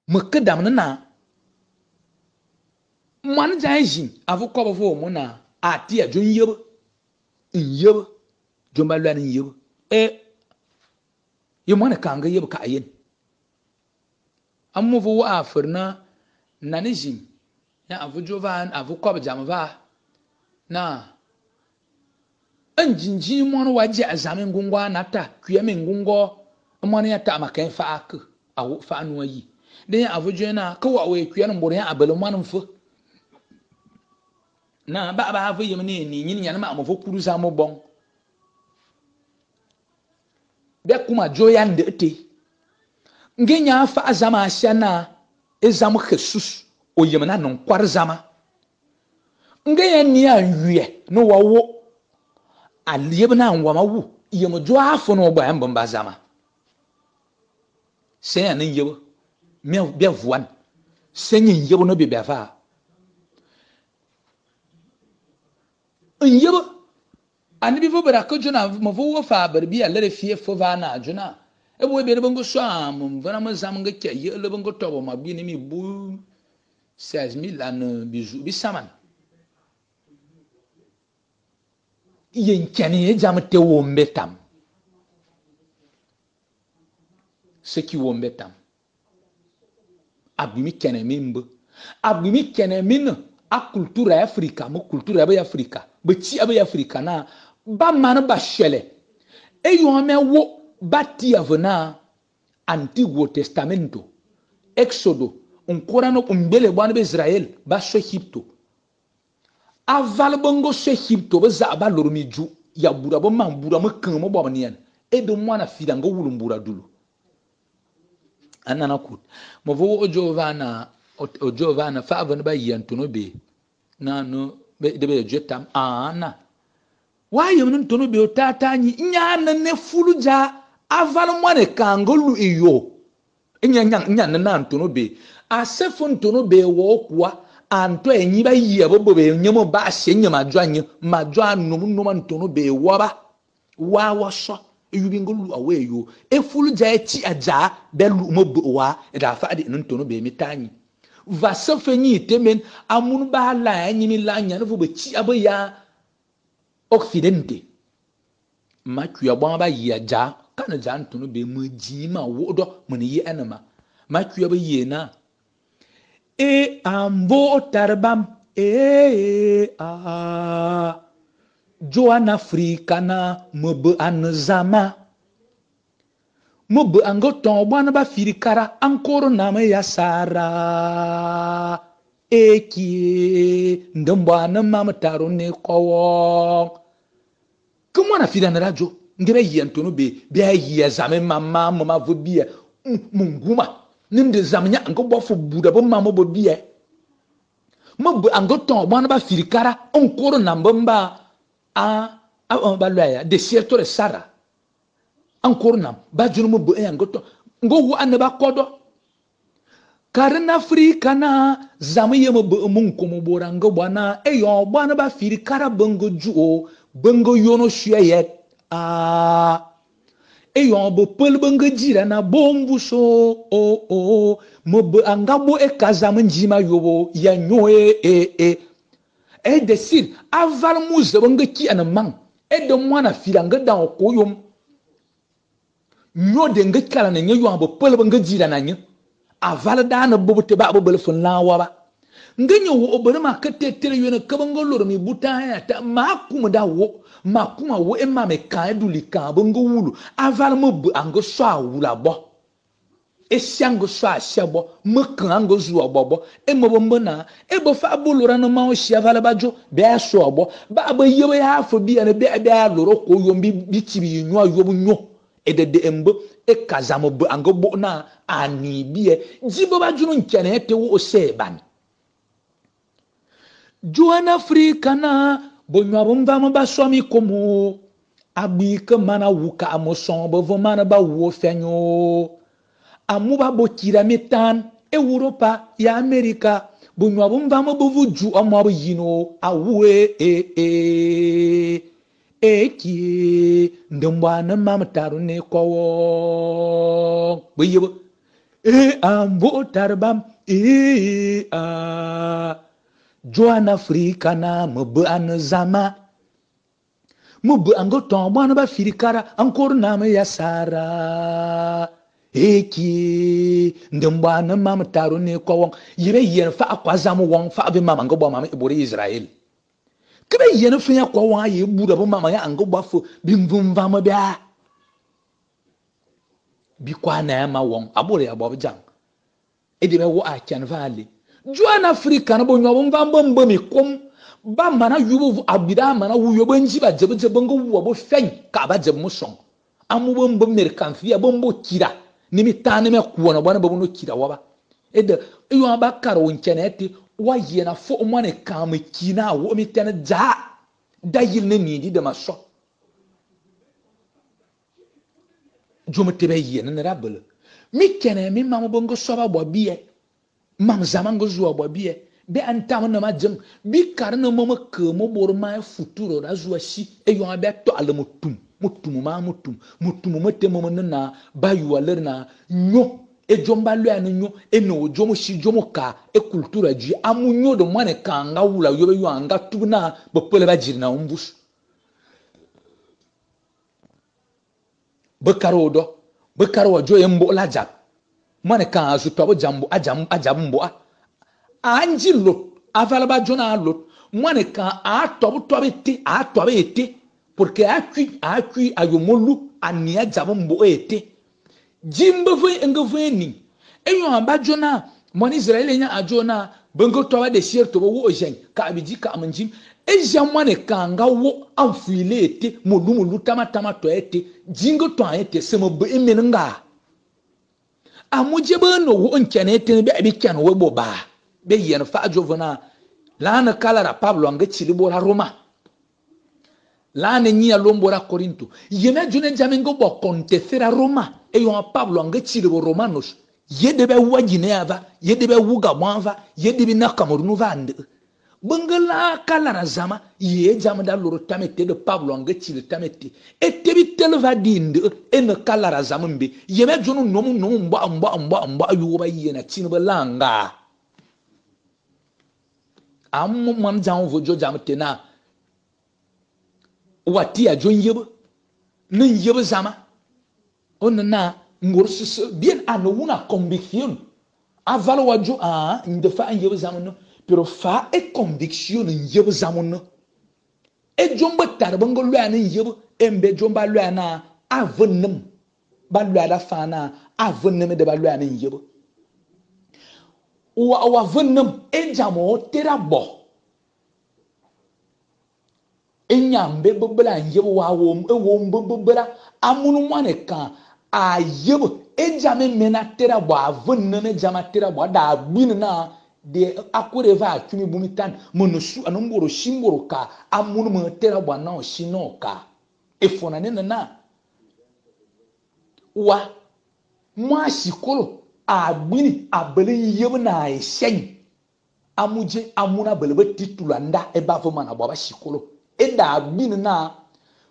me dam na man jajin avu ko bo mo na ati a jon yeb jon ba lwan yeb ye mo na kanga yeb ka yin amu vo afirna nanijin ya avu jovan avu ko jam va na anjinji mo no waje azame ngungwa nata kuyame ngungo mo na ta makan fa ak awu fa anu yi den avu jena ka wa we kuyan mbore ya abelo man fu na ba avu yemni ni nyin yan ma mo fo kuru za mo bon be kuma joyan de te ngenya fa azama ashana ezamu Jesus o yemna non kwar zama ngenya ni anwie no wawo aliyebna anwama wu yem jo afo no gba mbamba zama sen an yebo me be vuan sen yebo no be be fa yebo ani bi fo bara ko jona mo fo wo fa bar bi alle fie fo va na jona e bo be bango so am vana mo zam nga ke ye le bango to ma bi ni mi bu 16000 an bizu bi saman yen kene jam te wo mbetam ce qui wo mbetam abimi kene mimbe abimi kene min a culture africa mo culture ba africa be ti aba africa na ba man ba shele e yo me wo bati avena Antiguo Testamento Exodo onkora no umbele bwana be Israel ba so Egypto aval bongo so Egypto ba za ba loromiju ya bura bo man bura mo kan mo bo ne e do mwana fida ngo wulumbura dulu anana kut mo vo o Giovanna fa avena ba yantuno be na no be de be jetam ana wa yem ntono be o tata nyi nya na ne fuluja aval mwane kangolu iyo nya na ntono be asefo ntono be wo kwa anto enyi ba yebo be nyemo ba hyenye madwo anum ntono be wo ba wa wo so eyubi ngolu aweyo efuluja eti aja be lu mo wa da fa de ntono be mitanyi va sefenyi temen amunu ba la enyi mi la nya no fo be chi abaya Occidente ma kuya bon ba yi aja kana jan tunu be mu jima wodo mun yi anama ma kuya ba yi na ambo tarbam Joan Africana mobe anzama mobe angoton bwana ba firikara ankoro na me ya sara eki ndombana mama taro ne kowo kuma na fida na rajo ngebe yantono be ayi zame mama vo bia munguma nimde zamnya ngo bofo buda bo mama bo bia mo angoton bwana ba firikara onkoro na mbamba ba loya desierto de sara ankoro na ba junu mo bo angoton ngo wu anaba kodo Karna Afrika na zamiye mo munkumu boranga bwana eyo bwana ba firikara bongo juo bongo yono shuyet eyo bo pel bongo jira na bombu so mo bo angabo e kazam njima yobo ya nyoe e desir aval muze bongo ki anamang e de mwana filanga da koyom nyo de ngakala na nyo bo pel bongo jira na nyo aval dana bobute ba bobel fun lawa ba nganyo wo obere ma katetere yona kabango loro mi buta ya ta makuma da wo makuma wo e ma me kan eduli kan bongo wulu aval mo bu ango so awula bo e siango so ashebo mo kan ango zu obobo e mo bombo na e bo fa bolora no ma o shi aval bajo be aso obo ba ba yebo ya afo bi na be loro ko yombi bi tibi nyo yobu nyo edede embo e kazamo bu ango bo na ani bie jibo ba junu nkene ete wo seban Joan Africana bonwa bomba mo ba somi komo abi ke mana wuka amoson bo vo mana ba wo fenyo amuba bo kira metan Europa ya America bonwa bomba mo bo vuju o mo bo yino awe eki ndembwa na mamtaru ne ko boyebo ambo tarbam a Joan Afrika na mbe an zama mbe ango tombo na ba firikara ankor na me yasara eki ndemba na mam taro ne ko won yire yen fa akwa zam won fa be mama ngo bo mama ibore Israel kebe yen fa ya ko won aye bura bo mama ya ango bafo bi mvumva ma bia bi kwa na ma won abore ya bo jang edi be wo a kan vale Joan Afrika na bo nyo mvambo mbo mi kom ba mana yubu abida mana wuyo bo nji ba jebe jebe ngo wo bo fen ka ba jebe musong amu bo mbo merkan fia bo mbo kira ni mi tane me kuona bwana bo no kira waba ede yo abakaro wonkenete wa yena fo mwane kam kina wo mi tane ja da yil ne ni di de maso jomo tebe yena ne rabele mi kene mi mamu bongo soba bo biye mam zaman go zuwa bo biye be antam na majem bi karna mama ke mo bor ma futuro da zuwa shi e yo abe to alamutum mutum mate mo na bayu alerna nyo e jomba lu an nyo e no jomo shi jomo ka e culture ji amunyo do mane ka nga wula yo be yo anga tubna bo pele ba jirna umbus be karo jo yembo la jab mane ka azu to bo jambo ajambo anji lot avala ba jona lot mane ka a to be ete porque acui ayomolu ania jabombo ete jimbo ve engove ni enyo amba jona mon Israel nya ajona bengo to wa desierto wo ojen ka abiji ka amanjim eja mwane kanga wo amfuile ete modumulu tama to ete jingo to ete semo be emenanga amuje be no wo nkene ete be abi kan wo bo ba be yen fa jovana lana kala Pablo anga chilibo la Roma lana nyia lombora Corinto yeme june jamengo bo kontefera Roma e yo Pablo anga chilibo Romanos yedebe wajine ava yedebe wuga mwanva yedebe na Cameroon vande bangala kala razama ye jamda loro tamete de Pablo anga chili tamete etebi telva dinde en kala razama mbe yeme junu nomu mba yuba yena chinba langa am man janvo jo jamte na wati a jon yebe nin yebe zama onna ngorsus bien anuna conviction avalo wajo ndefa yebe zama no pero fa e conviction yebe zama no e jomba tarbango lwa nin yebe embe jomba lwa na avenum ba lwa da fa na avenum de ba lwa nin yebe wa venum e jamo terabo enyambe bobla yebo wa wo mbobla amunu mane kan ayebo ejame mena tera bo avunne me jama tera bo da gbin na de akureva atumi bumitan monosu anomboro shimboro ka amunu me tera bo na oshino ka efona ne na wa mwa shikolo agbini abele yebo na eshen amuje amuna belebe titulanda eba fo mana baba shikolo eda abin na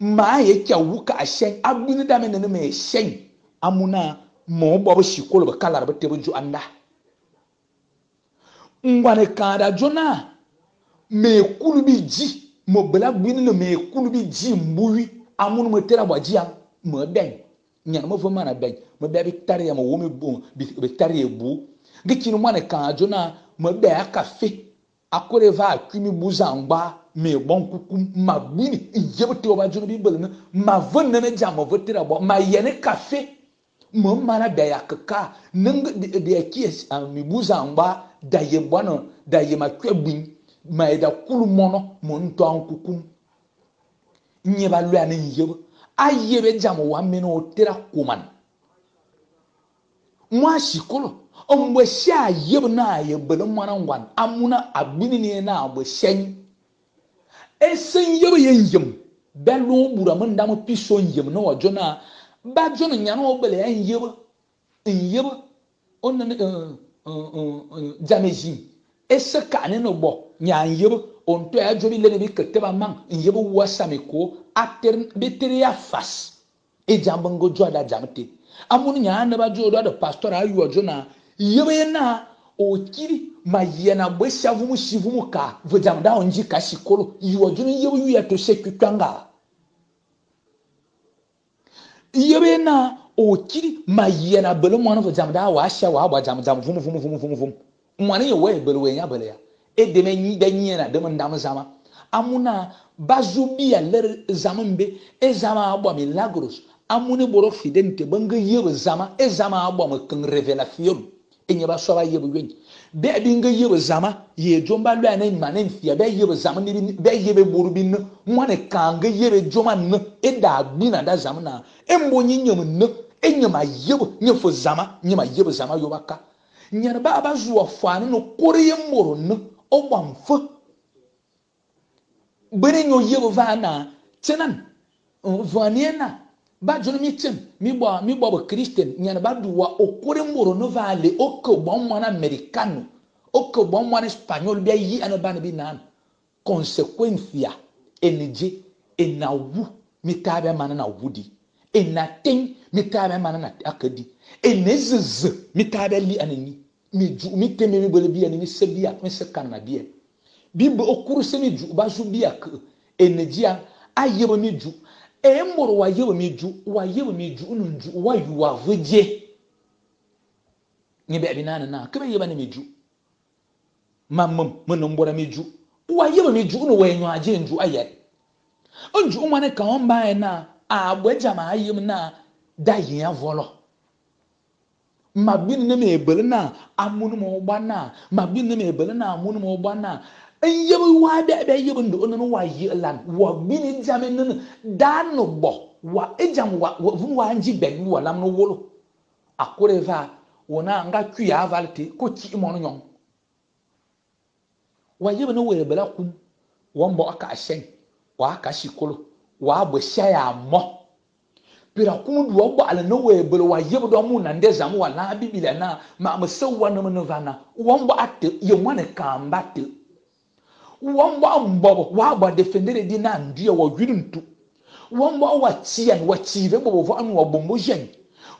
ma ye kya wuka ashen abin da men ne me shen amuna mo bobo shikolo ba kala ba tebu ju anda ngwane kada jona me kulubi ji mo bela bin no me kulubi ji mbuwi amunu mo tera ba ji am mo ben nyan mo fo mana ben mo be bi tare mo wo me bu bi tare bu ngikinu mwane kada jona mo be aka fe akore va akumi buzangba me bon kuku ma bini yebte oba jono bi belna ma vonne me jamo votira bo ma yene café mo mara be yakka nang de kies mi buzangba da ye bono da ye ma kwebin ma da kulu mono mo nto an kuku nyeba lu an yebo ayebe jamo wa me no tira kuman mwa shikolo omwe sha yebo na ye belo mwana ngwan amuna abini ne na agbo shen esen yebo yem belo bura manda mo piso yem no wajona ba jona nyano obele yebo onna jameji ese kane no bo nyan yebo onto ya jobi le bi keteba man yebo wasame ko ater betere ya fas e jambango joda jamte amunu nya na ba jo do pastor ayu ojo na yebe na o kiri ma yena bo shavu mu shivu mu ka vojam da onji ka shikolo yu ojo ni yebe ya to sekutanga yebe na o kiri ma yena bele mo na vojam da wa sha wa ba jam jam vum mwane ye we bele we nya bele ya e de me nyi da nyi na de mo ndam zama amuna bazubi ya ler zamambe e zama abo milagros amune boro fidente banga yebe zama e zama abo mo kan revelation e nya ba so ba yebe wen be bi nga yebe zama ye jomba lu ana manen fia be yebe zama ni be yebe buru bin mwane kanga yebe joma n e da gbina da zama na e mbo nyi nyam n e nyama yebe nyefo zama nyama yebe zama yo baka nyana ba ba zuwa fani no koriye moro n o bamfo bere nyo yebo vana tenan vaniena ba jono mitem mi bo christian nyana ba duwa okore mboro no vale okko bon mwana americano okko bon mwana espagnol bia yi ana bana bi nan consequencia energy enawu mi tabe mana na wudi enaten mi tabe mana na akadi enezz mi tabe li anani mi ju mi teme mi bole bi anani sebia mi se kana bia bimbo okuru semi ju ba ju bia ke energia ayebo mi ju e mboro wa yebo mi ju ununju wa yuwa voje ni be binana na ke be yeba ni mi ju mamam mo mbora mi ju wa yebo mi ju no wa enyo aje nju aye onju umane ka on ba na agbeja ma ayem na da yin avolo mabin ne me ebele na amunu mo gba na mabin ne me ebele na amunu mo gba na yebe wa be yebe ndo no wa yelan wa bini jame no dano bo wa ejam wa nji ben wa lam no wolo akore va wona nga twi avalte ko ti mo no nyon wa yebe no we bela kun wo mbo aka shen wa aka shikolo wa bo shaya mo pira kun do bo ala no we bela wa yebe do mu na ndezam wa la biblia na ma msewa no no vana wo mbo ate ye mwane kambate wamba mbobo waba defendere di na ndia wa dwiruntu wamba wa tian wa chive bobo vo anu wa bombo jen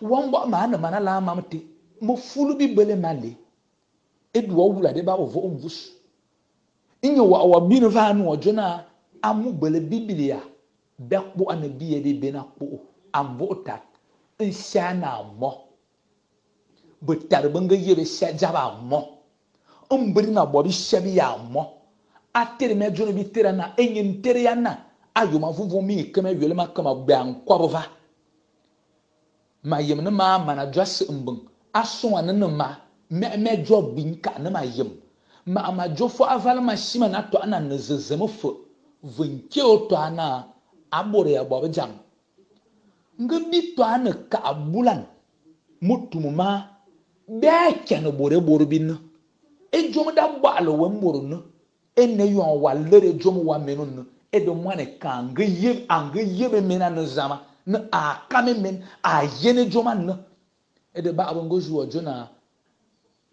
wamba mana la mamte mo fulu bi bele male edu wa wula de ba vo omvus inyo wa binu va anu ojona amu bele biblia bekpo anabiye de be na kpo ambota insana mo betar banga yebe shajaba mo ombri na bobi shabi ya mo atere me jono bi tera na enyin tere ya na ayoma vuvu mi kama wele ma kama ban kwabova ma yem na ma mana dwas mbun aso an na ma me job bin ka na ma yem ma jofo aval ma shima na to ana nazezemo fo vunke oto ana abore ya bobo jam ngabi to ana ka abulan mutumuma be ken bore bin e jomo da balo we mboro no ene yo wa lere jomo wa menun e do mwane ka anga be mena no zama na akame men a yene joma no e de ba abongo ju ojo na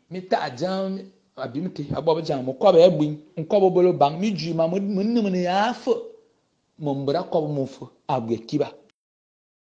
mita ajam abimte abobo jam mo ko ba egbin nko bobolo bang mi ju ma mo nnim ne ya fo mo mbra ko mo fo agwe kiba